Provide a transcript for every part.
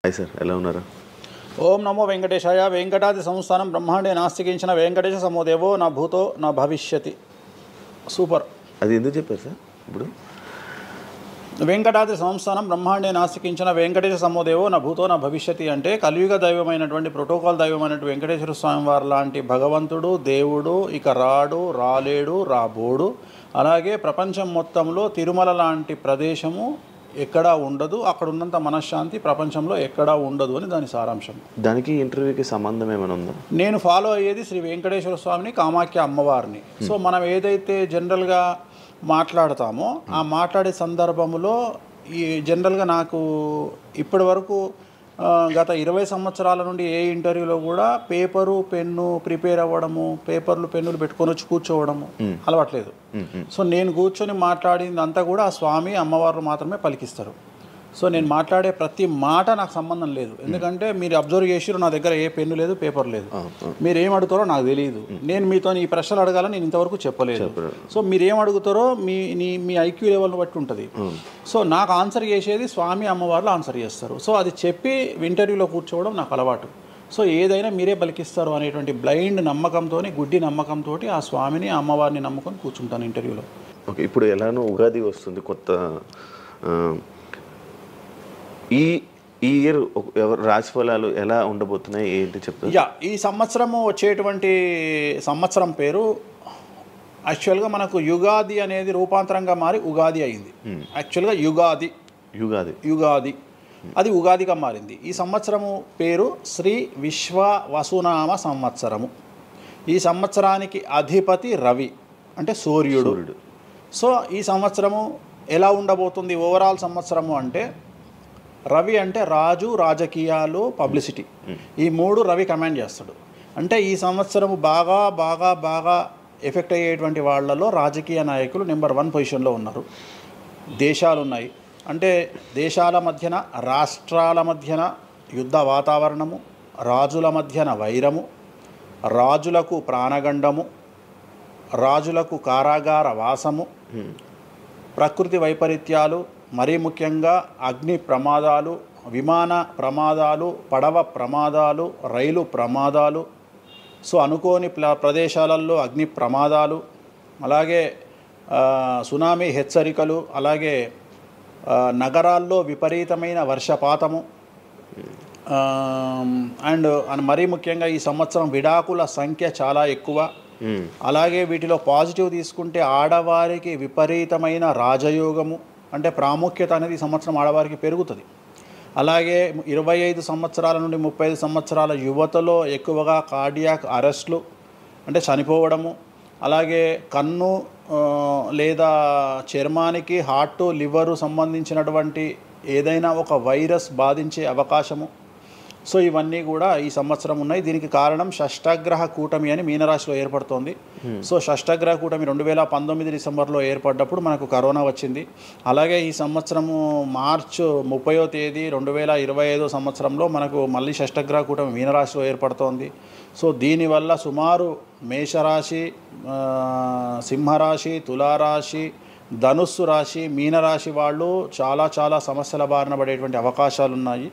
Hi sir, ఎలా ఉన్నారు? ఓం నమో వెంకటేశాయ. వెంకటాది సంస్థానం బ్రహ్మాండే నాస్తికించిన వెంకటేశ సమోదేవో నా భూతో నా భవిష్యతి. సూపర్. అది ఎందుకు చెప్పారు సార్? ఇప్పుడు వెంకటాది సంస్థానం బ్రహ్మాండే నాస్తికించిన వెంకటేశ సమోదేవో నా భూతో నా భవిష్యతి అంటే కలియుగ దైవమైనటువంటి ప్రోటోకాల్ దైవమైనటువంటి వెంకటేశ్వర స్వామి వారు లాంటి భగవంతుడు, దేవుడు ఇక రాడు, రాలేడు, రాబోడు. అలాగే ప్రపంచం మొత్తంలో తిరుమల లాంటి ప్రదేశము ఎక్కడా ఉండదు, అక్కడ ఉన్నంత మనశ్శాంతి ప్రపంచంలో ఎక్కడా ఉండదు అని దాని సారాంశం. దానికి ఇంటర్వ్యూకి సంబంధం ఏమైనా ఉందా? నేను ఫాలో అయ్యేది శ్రీ వెంకటేశ్వర స్వామిని, కామాఖ్య అమ్మవారిని. సో మనం ఏదైతే జనరల్గా మాట్లాడతామో ఆ మాట్లాడే సందర్భంలో ఈ జనరల్గా నాకు ఇప్పటి వరకు గత 20 సంవత్సరాల నుండి ఏ ఇంటర్వ్యూలో కూడా పేపరు పెన్ను ప్రిపేర్ అవ్వడము, పేపర్లు పెన్నులు పెట్టుకొని వచ్చి కూర్చోవడము అలవాట్లేదు. సో నేను కూర్చొని మాట్లాడింది అంతా కూడా ఆ స్వామి అమ్మవారు మాత్రమే పలికిస్తారు. సో నేను మాట్లాడే ప్రతి మాట నాకు సంబంధం లేదు. ఎందుకంటే మీరు అబ్జర్వ్ చేసిరు, నా దగ్గర ఏ పెన్ను లేదు, పేపర్ లేదు. మీరు ఏం అడుగుతారో నాకు తెలియదు. నేను మీతో ఈ ప్రశ్నలు అడగాలని నేను ఇంతవరకు చెప్పలేదు. సో మీరు ఏం అడుగుతారో మీ ఐక్యూ లెవెల్ని బట్టి ఉంటుంది. సో నాకు ఆన్సర్ చేసేది స్వామి అమ్మవార్లు ఆన్సర్ చేస్తారు. సో అది చెప్పి ఇంటర్వ్యూలో కూర్చోవడం నాకు అలవాటు. సో ఏదైనా మీరే పలికిస్తారు అనేటువంటి బ్లైండ్ నమ్మకంతో, గుడ్డి నమ్మకంతో ఆ స్వామిని అమ్మవారిని నమ్ముకొని కూర్చుంటాను ఇంటర్వ్యూలో. ఓకే, ఇప్పుడు ఎలానో ఉగాది వస్తుంది, కొత్త ఈ ఇయర్ రాశి ఫలాలు ఎలా ఉండబోతున్నాయి ఏంటి చెప్తారు? ఈ సంవత్సరము వచ్చేటువంటి సంవత్సరం పేరు యాక్చువల్గా మనకు యుగాది అనేది రూపాంతరంగా మారి ఉగాది అయింది. యాక్చువల్గా యుగాది యుగాది అది ఉగాదిగా మారింది. ఈ సంవత్సరము పేరు శ్రీ విశ్వ వసునామ సంవత్సరము. ఈ సంవత్సరానికి అధిపతి రవి అంటే సూర్యుడు. సో ఈ సంవత్సరము ఎలా ఉండబోతుంది ఓవరాల్ సంవత్సరము అంటే, రవి అంటే రాజు, రాజకీయాలు, పబ్లిసిటీ, ఈ మూడు రవి కమాండ్ చేస్తాడు. అంటే ఈ సంవత్సరము బాగా బాగా బాగా ఎఫెక్ట్ అయ్యేటువంటి వాళ్ళలో రాజకీయ నాయకులు నెంబర్ 1 పొజిషన్లో ఉన్నారు. దేశాలు ఉన్నాయి అంటే దేశాల మధ్యన, రాష్ట్రాల మధ్యన యుద్ధ వాతావరణము, రాజుల మధ్యన వైరము, రాజులకు ప్రాణగండము, రాజులకు కారాగార వాసము, ప్రకృతి వైపరీత్యాలు, మరీ ముఖ్యంగా అగ్ని ప్రమాదాలు, విమాన ప్రమాదాలు, పడవ ప్రమాదాలు, రైలు ప్రమాదాలు, సో అనుకోని ప్రదేశాలలో అగ్ని ప్రమాదాలు, అలాగే సునామీ హెచ్చరికలు, అలాగే నగరాల్లో విపరీతమైన వర్షపాతము, అండ్ మరీ ముఖ్యంగా ఈ సంవత్సరం విడాకుల సంఖ్య చాలా ఎక్కువ. అలాగే వీటిలో పాజిటివ్ తీసుకుంటే ఆడవారికి విపరీతమైన రాజయోగము, అంటే ప్రాముఖ్యత అనేది ఈ సంవత్సరం ఆడవారికి పెరుగుతుంది. అలాగే 25 సంవత్సరాల నుండి 35 సంవత్సరాల యువతలో ఎక్కువగా కార్డియాక్ అరెస్ట్లు అంటే చనిపోవడము, అలాగే కన్ను లేదా చర్మానికి హార్ట్, లివరు సంబంధించినటువంటి ఏదైనా ఒక వైరస్ బాధించే అవకాశము. సో ఇవన్నీ కూడా ఈ సంవత్సరం ఉన్నాయి. దీనికి కారణం షష్టగ్రహ కూటమి అని మీనరాశిలో ఏర్పడుతోంది. సో షష్టగ్రహ కూటమి 2019 డిసెంబర్లో ఏర్పడ్డప్పుడు మనకు కరోనా వచ్చింది. అలాగే ఈ సంవత్సరము మార్చి 30వ తేదీ 2025 సంవత్సరంలో మనకు మళ్ళీ షష్టగ్రహ కూటమి మీనరాశిలో ఏర్పడుతోంది. సో దీనివల్ల సుమారు మేషరాశి, సింహరాశి, తులారాశి, ధనుస్సు రాశి, మీనరాశి వాళ్ళు చాలా చాలా సమస్యల బారిన పడేటువంటి అవకాశాలు ఉన్నాయి.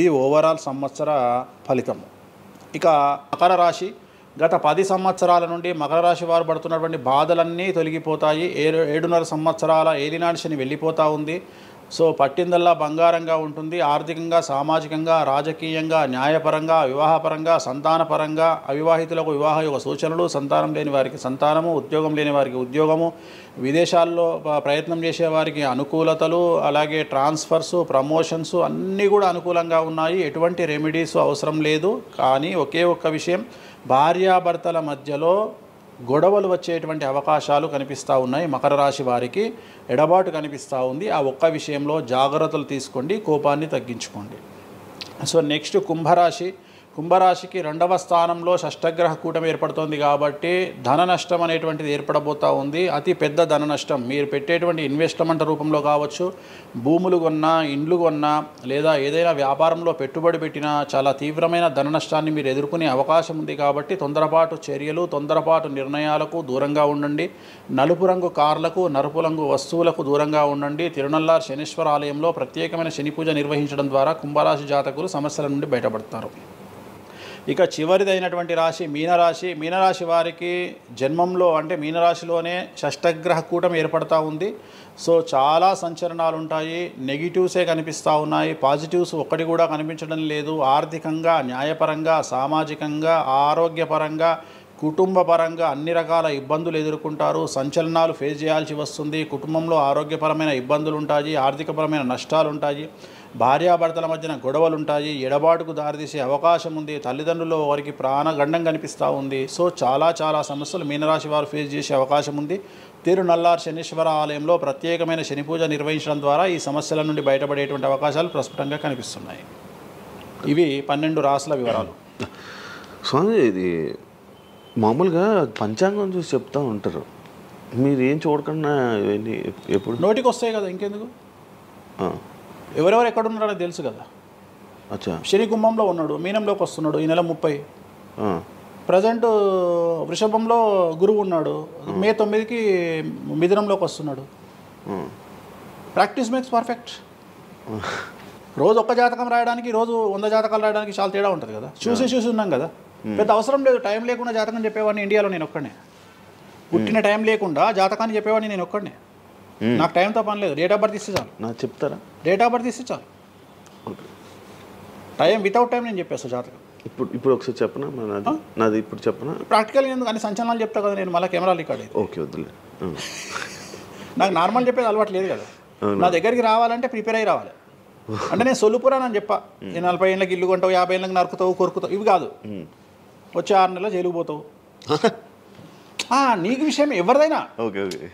ఇది ఓవరాల్ సంవత్సర ఫలితము. ఇక మకర రాశి, గత 10 సంవత్సరాల నుండి మకర రాశి వారు పడుతున్నటువంటి బాధలన్నీ తొలగిపోతాయి. 7.5 సంవత్సరాల ఏలినాటి శని వెళ్ళిపోతూ ఉంది. సో పట్టిందల్లా బంగారంగా ఉంటుంది. ఆర్థికంగా, సామాజికంగా, రాజకీయంగా, న్యాయపరంగా, వివాహపరంగా, సంతానపరంగా, అవివాహితులకు వివాహ యోగ సూచనలు, సంతానం లేని వారికి సంతానము, ఉద్యోగం లేని వారికి ఉద్యోగము, విదేశాల్లో ప్రయత్నం చేసేవారికి అనుకూలతలు, అలాగే ట్రాన్స్ఫర్సు, ప్రమోషన్స్ అన్నీ కూడా అనుకూలంగా ఉన్నాయి. ఎటువంటి రెమెడీస్ అవసరం లేదు. కానీ ఒకే ఒక్క విషయం, భార్యాభర్తల మధ్యలో గొడవలు వచ్చేటువంటి అవకాశాలు కనిపిస్తూ ఉన్నాయి. మకర రాశి వారికి ఎడబాటు కనిపిస్తూ ఉంది. ఆ ఒక్క విషయంలో జాగ్రత్తలు తీసుకోండి, కోపాన్ని తగ్గించుకోండి. సో నెక్స్ట్ కుంభరాశి. కుంభరాశికి 2వ స్థానంలో షష్టగ్రహ కూటమి ఏర్పడుతోంది కాబట్టి ధన నష్టం అనేటువంటిది ఏర్పడబోతూ ఉంది. అతి పెద్ద ధన నష్టం మీరు పెట్టేటువంటి ఇన్వెస్ట్మెంట్ రూపంలో కావచ్చు, భూములు కొన్నా, ఇండ్లు కొన్నా, లేదా ఏదైనా వ్యాపారంలో పెట్టుబడి పెట్టినా చాలా తీవ్రమైన ధన నష్టాన్ని మీరు ఎదుర్కొనే అవకాశం ఉంది. కాబట్టి తొందరపాటు చర్యలు, తొందరపాటు నిర్ణయాలకు దూరంగా ఉండండి. నలుపు రంగు కార్లకు, నలుపు రంగు వస్తువులకు దూరంగా ఉండండి. తిరునల్లార్ శనీశ్వర ఆలయంలో ప్రత్యేకమైన శని పూజ నిర్వహించడం ద్వారా కుంభరాశి జాతకులు సమస్యల నుండి బయటపడతారు. ఇక చివరిదైనటువంటి రాశి మీనరాశి. మీనరాశి వారికి జన్మంలో అంటే మీనరాశిలోనే షష్టగ్రహ కూటమి ఏర్పడతా ఉంది. సో చాలా సంచలనాలు ఉంటాయి. నెగిటివ్సే కనిపిస్తూ ఉన్నాయి, పాజిటివ్స్ ఒక్కటి కూడా కనిపించడం లేదు. ఆర్థికంగా, న్యాయపరంగా, సామాజికంగా, ఆరోగ్యపరంగా, కుటుంబ పరంగా అన్ని రకాల ఇబ్బందులు ఎదుర్కొంటారు. సంచలనాలు ఫేస్ చేయాల్సి వస్తుంది. కుటుంబంలో ఆరోగ్యపరమైన ఇబ్బందులు ఉంటాయి, ఆర్థికపరమైన నష్టాలు ఉంటాయి, భార్యాభర్తల మధ్యన గొడవలు ఉంటాయి, ఎడబాటుకు దారితీసే అవకాశం ఉంది. తల్లిదండ్రుల్లో వారికి ప్రాణగండం కనిపిస్తూ ఉంది. సో చాలా సమస్యలు మీనరాశి వారు ఫేస్ చేసే అవకాశం ఉంది. తిరునల్లార్ శనీశ్వర ఆలయంలో ప్రత్యేకమైన శని పూజ నిర్వహించడం ద్వారా ఈ సమస్యల నుండి బయటపడేటువంటి అవకాశాలు ప్రస్ఫుటంగా కనిపిస్తున్నాయి. ఇవి 12 రాశుల వివరాలు. స్వామి, ఇది మామూలుగా పంచాంగం చూసి చెప్తూ ఉంటారు, మీరు ఏం చూడకుండా ఇవన్నీ ఎప్పుడు నోటికి వస్తాయి కదా, ఇంకెందుకు? ఎవరెవరు ఎక్కడున్నారో తెలుసు కదా. అచ్చా. శని కుంభంలో ఉన్నాడు, మీనంలోకి వస్తున్నాడు ఈ నెల 30. ప్రజెంట్ వృషభంలో గురువు ఉన్నాడు, మే 9కి మిథునంలోకి వస్తున్నాడు. Practice makes perfect. రోజు ఒక్క జాతకం రాయడానికి, రోజు 100 జాతకాలు రాయడానికి చాలా తేడా ఉంటుంది కదా. చూసి ఉన్నాం కదా, పెద్ద అవసరం లేదు. టైం లేకుండా జాతకం చెప్పేవాడిని ఇండియాలో నేను ఒక్కడనే. పుట్టిన టైం లేకుండా జాతకాన్ని చెప్పేవాడిని నేను ఒక్కడనే. నాకు టైంతో పని లేదు, డేట్ ఆఫ్ బర్త్ ఇస్తే చాలు. నాకు చెప్తారా? డేట్ ఆఫ్ బర్త్ ఇస్తే చాలు. టైం వితౌట్ టైం నేను చెప్పేస్తాను జాతకం. ఇప్పుడు ఒకసారి చెప్పనా? నాది ఇప్పుడు చెప్పనా? ప్రాక్టికల్ ఎందుకు అన్ని సంచలనాలు చెప్తా కదా నేను, మళ్ళీ కెమెరా రికార్డ్ అయితే. ఓకే, వద్దులే. నాకు నార్మల్ చెప్పేది అలవాటు లేదు కదా. నా దగ్గరికి రావాలంటే ప్రిపేర్ అయ్యి రావాలి. అంటే నేను సొల్లుపురానని చెప్పా, 40 ఏళ్ళకి ఇల్లు కొంటావు, 50 ఏళ్ళకి నరుకుతావు, కొరుకుతావు, ఇవి కాదు. వచ్చే 6 నెలలు జైలుకు పోతావు. నీకు విషయం ఎవరిదైనా.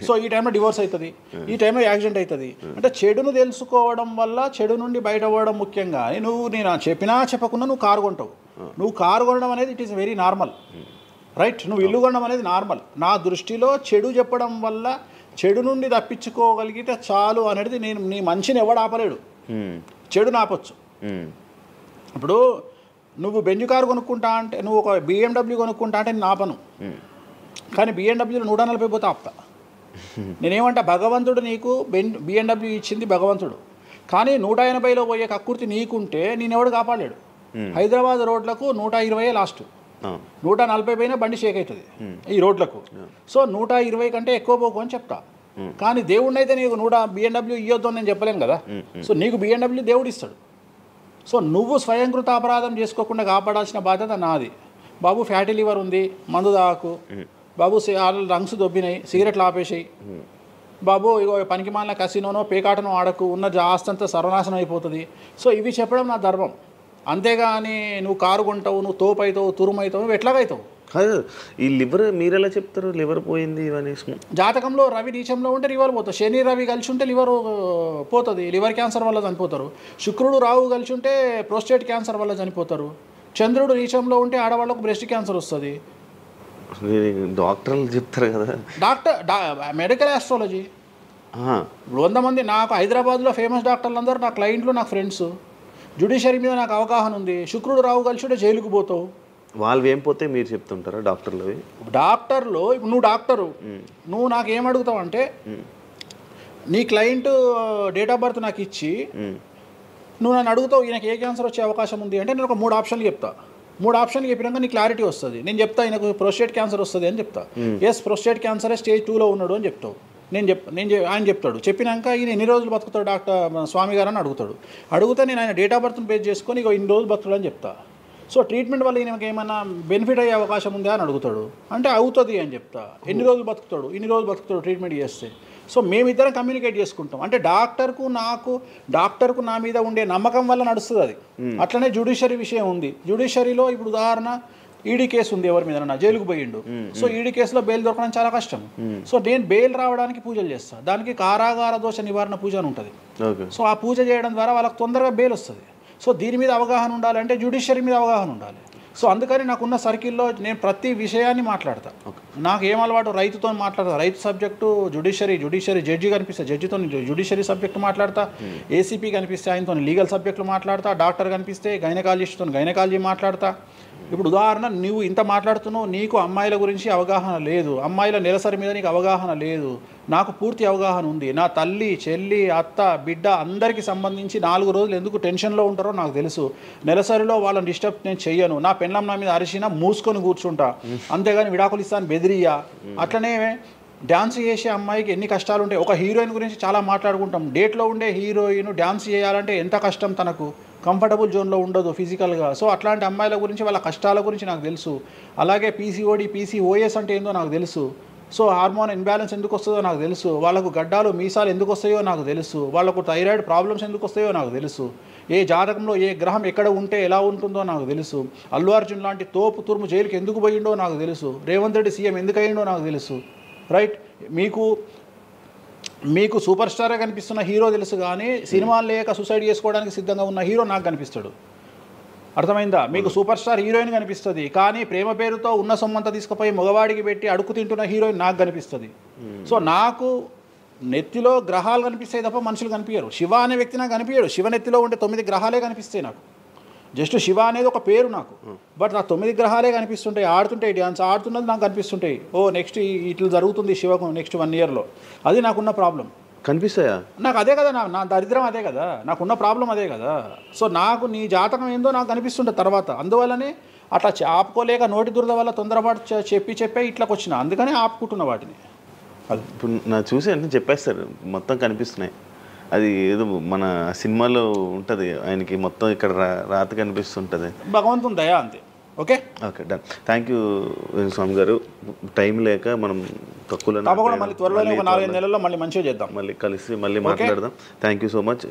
సో ఈ టైంలో డివోర్స్ అవుతుంది, ఈ టైంలో యాక్సిడెంట్ అవుతుంది. అంటే చెడును తెలుసుకోవడం వల్ల చెడు నుండి బయటపడడం ముఖ్యంగా. నేను చెప్పినా చెప్పకుండా నువ్వు కారు కొంటావు. నువ్వు కారు కొనడం అనేది it is very normal, right? నువ్వు ఇల్లు కొనడం అనేది నార్మల్. నా దృష్టిలో చెడు చెప్పడం వల్ల చెడు నుండి తప్పించుకోగలిగితే చాలు అనేది. నీ మంచిని ఎవడు ఆపలేడు, చెడు ఆపొచ్చు. ఇప్పుడు నువ్వు బెంజ్ కారు కొనుక్కుంటా అంటే, నువ్వు ఒక BMW కొనుక్కుంటా అంటే నేను ఆపను. కానీ BMW 140 పోతే ఆపుతా. నేనేమంటా, భగవంతుడు నీకు BMW ఇచ్చింది భగవంతుడు, కానీ 180లో పోయే కక్కుర్తి నీకుంటే నేనెవడు కాపాడలేడు. హైదరాబాద్ రోడ్లకు 120 లాస్ట్, 140 పైన బండి షేక్ అవుతుంది ఈ రోడ్లకు. సో 120 కంటే ఎక్కువ పోకు అని చెప్తా. కానీ దేవుడిని అయితే నీకు BMW ఇవ్వద్దు అని నేను చెప్పలేను కదా. సో నీకు BMW దేవుడు ఇస్తాడు. సో నువ్వు స్వయంకృత అపరాధం చేసుకోకుండా కాపాడాల్సిన బాధ్యత నాది. బాబు ఫ్యాటీ లివర్ ఉంది, మందు తాకు. బాబు రంగ్స్ దొబ్బినాయి, సిగరెట్లు ఆపేసాయి. బాబు ఇగో పనికి మాలిన కసినోనో పేకాటనో ఆడకు, ఉన్న ఆస్తంతా సర్వనాశనం అయిపోతుంది. సో ఇవి చెప్పడం నా ధర్మం. అంతేగాని నువ్వు కారు కొంటావు, నువ్వు తోపైతావు, తురుమైతావు, నువ్వు ఎట్లాగైతావు? ఈ లివర్ మీరు ఎలా చెప్తారు? లివర్ పోయింది ఇవన్నీ జాతకంలో రవి నీచంలో ఉంటే లివర్ పోతుంది. శని రవి కలిసి ఉంటే లివర్ పోతుంది, లివర్ క్యాన్సర్ వల్ల చనిపోతారు. శుక్రుడు రావు కలిసి ఉంటే ప్రోస్టేట్ క్యాన్సర్ వల్ల చనిపోతారు. చంద్రుడు నీచంలో ఉంటే ఆడవాళ్ళకు బ్రెస్ట్ క్యాన్సర్ వస్తుంది. డాక్టర్లు చెప్తారు కదా. Medical astrology. ఇప్పుడు 100 మంది నాకు హైదరాబాద్లో ఫేమస్ డాక్టర్లు అందరూ నా క్లయింట్లు, నా ఫ్రెండ్స్. జ్యుడిషియరీ మీద నాకు అవగాహన ఉంది. శుక్రుడు రావు కలిసి ఉంటే జైలుకు పోతావు. వాళ్ళు ఏం పోతే మీరు చెప్తుంటారా డాక్టర్లు? డాక్టర్లు ఇప్పుడు నువ్వు డాక్టరు, నువ్వు నాకు ఏం అడుగుతావు అంటే, నీ క్లయింట్ డేట్ ఆఫ్ బర్త్ నాకు ఇచ్చి నువ్వు నన్ను అడుగుతావు ఈయనకి ఏ క్యాన్సర్ వచ్చే అవకాశం ఉంది అంటే, నేను ఒక 3 ఆప్షన్లు చెప్తా. 3 ఆప్షన్లు చెప్పినాక నీ క్లారిటీ వస్తుంది. నేను చెప్తా ఈయనకు ప్రోస్టేట్ క్యాన్సర్ వస్తుంది అని చెప్తా. ఎస్, ప్రోస్టేట్ క్యాన్సరే స్టేజ్ 2లో ఉన్నాడు అని చెప్తావు. ఆయన చెప్తాడు. చెప్పినాక ఈయన ఎన్ని రోజులు బతుకుతాడు డాక్టర్ స్వామి గారు అని అడుగుతాడు. అడిగితే నేను ఆయన డేట్ ఆఫ్ బర్త్ని బేస్ చేసుకొని ఇక ఇన్ని రోజులు బతుకుతాడు అని చెప్తా. సో ట్రీట్మెంట్ వల్ల ఈయనకి ఏమైనా బెనిఫిట్ అయ్యే అవకాశం ఉందా అని అడుగుతాడు. అంటే అవుతుంది అని చెప్తా. ఎన్ని రోజులు బతుకుతాడు? ఇన్ని రోజులు బతుకుతాడు ట్రీట్మెంట్ చేస్తే. సో మేమిద్దరం కమ్యూనికేట్ చేసుకుంటాం. అంటే డాక్టర్కు నా మీద ఉండే నమ్మకం వల్ల నడుస్తుంది అది. అట్లనే జ్యుడిషియరీ విషయం ఉంది. జ్యుడిషియరీలో ఇప్పుడు ఉదాహరణ ఈడీ కేసు ఉంది, ఎవరి మీద జైలుకు పోయిండు. సో ఈడీ కేసులో బెయిల్ దొరకడం చాలా కష్టం. సో నేను బెయిల్ రావడానికి పూజలు చేస్తాను. దానికి కారాగార దోష నివారణ పూజ అని ఉంటుంది. సో ఆ పూజ చేయడం ద్వారా వాళ్ళకి తొందరగా బెయిల్ వస్తుంది. సో దీని మీద అవగాహన ఉండాలంటే జ్యుడిషియరీ మీద అవగాహన ఉండాలి. సో అందుకని నాకున్న సర్కిల్లో నేను ప్రతి విషయాన్ని మాట్లాడతా. నాకు ఏం అలవాటు, రైతుతో మాట్లాడతా, రైతు సబ్జెక్టు, జుడిషియరీ జడ్జి కనిపిస్తే జడ్జితో జుడిషియరీ సబ్జెక్టు మాట్లాడతా, ఏసీపీ కనిపిస్తే ఆయనతో లీగల్ సబ్జెక్టులు మాట్లాడతా, డాక్టర్ కనిపిస్తే గైనకాలజిస్ట్తో గైనకాలజీ మాట్లాడతా. ఇప్పుడు ఉదాహరణ, నువ్వు ఇంత మాట్లాడుతున్నావు, నీకు అమ్మాయిల గురించి అవగాహన లేదు, అమ్మాయిల నెలసరి మీద నీకు అవగాహన లేదు. నాకు పూర్తి అవగాహన ఉంది. నా తల్లి, చెల్లి, అత్త, బిడ్డ అందరికీ సంబంధించి 4 రోజులు ఎందుకు టెన్షన్లో ఉంటారో నాకు తెలుసు. నెలసరిలో వాళ్ళని డిస్టర్బ్ నేను చెయ్యను. నా పెళ్ళం నా మీద అరిచినా మూసుకొని కూర్చుంటా, అంతేగాని విడాకులు ఇస్తాను బెదిరియా. అట్లనే డ్యాన్స్ చేసే అమ్మాయికి ఎన్ని కష్టాలు ఉంటాయి. ఒక హీరోయిన్ గురించి చాలా మాట్లాడుకుంటాం. డేట్లో ఉండే హీరోయిన్ డ్యాన్స్ చేయాలంటే ఎంత కష్టం, తనకు కంఫర్టబుల్ జోన్లో ఉండదు ఫిజికల్గా. సో అట్లాంటి అమ్మాయిల గురించి, వాళ్ళ కష్టాల గురించి నాకు తెలుసు. అలాగే పీసీఓడి, పీసీఓఎస్ అంటే ఏందో నాకు తెలుసు. సో హార్మోన్ ఇన్బ్యాలెన్స్ ఎందుకు వస్తుందో నాకు తెలుసు. వాళ్ళకు గడ్డాలు మీసాలు ఎందుకు వస్తాయో నాకు తెలుసు. వాళ్ళకు థైరాయిడ్ ప్రాబ్లమ్స్ ఎందుకు వస్తాయో నాకు తెలుసు. ఏ జాతకంలో ఏ గ్రహం ఎక్కడ ఉంటే ఎలా ఉంటుందో నాకు తెలుసు. అల్లు అర్జున్ లాంటి తోపు తురుము జైలుకి ఎందుకు పోయిండో నాకు తెలుసు. రేవంత్ రెడ్డి సీఎం ఎందుకు అయ్యిండో నాకు తెలుసు. రైట్, మీకు సూపర్ స్టార్గా కనిపిస్తున్న హీరో తెలుసు, కానీ సినిమాలు లేక సూసైడ్ చేసుకోవడానికి సిద్ధంగా ఉన్న హీరో నాకు కనిపిస్తాడు. అర్థమైందా? మీకు సూపర్ స్టార్ హీరోయిన్ కనిపిస్తుంది, కానీ ప్రేమ పేరుతో ఉన్న సొమ్మంతా తీసుకుపోయి మగవాడికి పెట్టి అడుగు తింటున్న హీరోయిన్ నాకు కనిపిస్తుంది. సో నాకు నెత్తిలో గ్రహాలు కనిపిస్తాయి తప్ప మనుషులు కనిపించరు. శివ అనే వ్యక్తి నాకు కనిపించడు. శివ నెత్తిలో ఉండే 9 గ్రహాలే కనిపిస్తాయి నాకు. జస్ట్ శివ అనేది ఒక పేరు నాకు, బట్ నా 9 గ్రహాలే కనిపిస్తుంటాయి. ఆడుతుంటాయి, డ్యాన్స్ ఆడుతున్నది నాకు కనిపిస్తుంటాయి. నెక్స్ట్ ఇట్లా జరుగుతుంది శివకు నెక్స్ట్ 1 ఇయర్లో. అది నాకున్న ప్రాబ్లం. కనిపిస్తాయా? నాకు అదే కదా, నా దరిద్రం అదే కదా, నాకున్న ప్రాబ్లం అదే కదా. సో నాకు నీ జాతకం ఏందో నాకు కనిపిస్తుంటుంది తర్వాత. అందువల్లనే అట్లా ఆపుకోలేక నోటి దురద వల్ల తొందరపాటు చెప్పే ఇట్లా వచ్చిన, అందుకనే ఆపుకుంటున్న వాటిని. అది ఇప్పుడు నా చూసి అంటే చెప్పేస్తారు, మొత్తం కనిపిస్తున్నాయి. అది ఏదో మన సినిమాలో ఉంటుంది, ఆయనకి మొత్తం ఇక్కడ రాత కనిపిస్తుంటుంది. భగవంతుని దయ అంతే. Okay done. థ్యాంక్ యూ స్వామి గారు. టైం లేక మనం తక్కువలో తప్పకుండా మళ్ళీ త్వరలోనే ఒక 4-5 నెలల్లో మళ్ళీ మంచిగా చేద్దాం, మళ్ళీ కలిసి మళ్ళీ మాట్లాడదాం. Thank you so much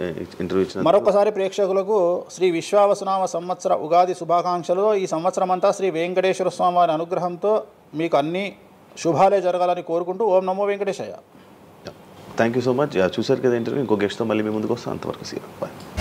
interview ఇచ్చిన. మరొకసారి ప్రేక్షకులకు శ్రీ విశ్వావసునామ సంవత్సర ఉగాది శుభాకాంక్షలు. ఈ సంవత్సరం అంతా శ్రీ వెంకటేశ్వర స్వామి వారి అనుగ్రహంతో మీకు అన్ని శుభాలే జరగాలని కోరుకుంటూ ఓం నమో Venkateshayya. Thank you so much. చూసారు కదా ఇంటర్వ్యూ. ఇంకో గెస్ట్తో మళ్ళీ మీ ముందుకు వస్తాం. అంతవరకు సీ. బాయ్.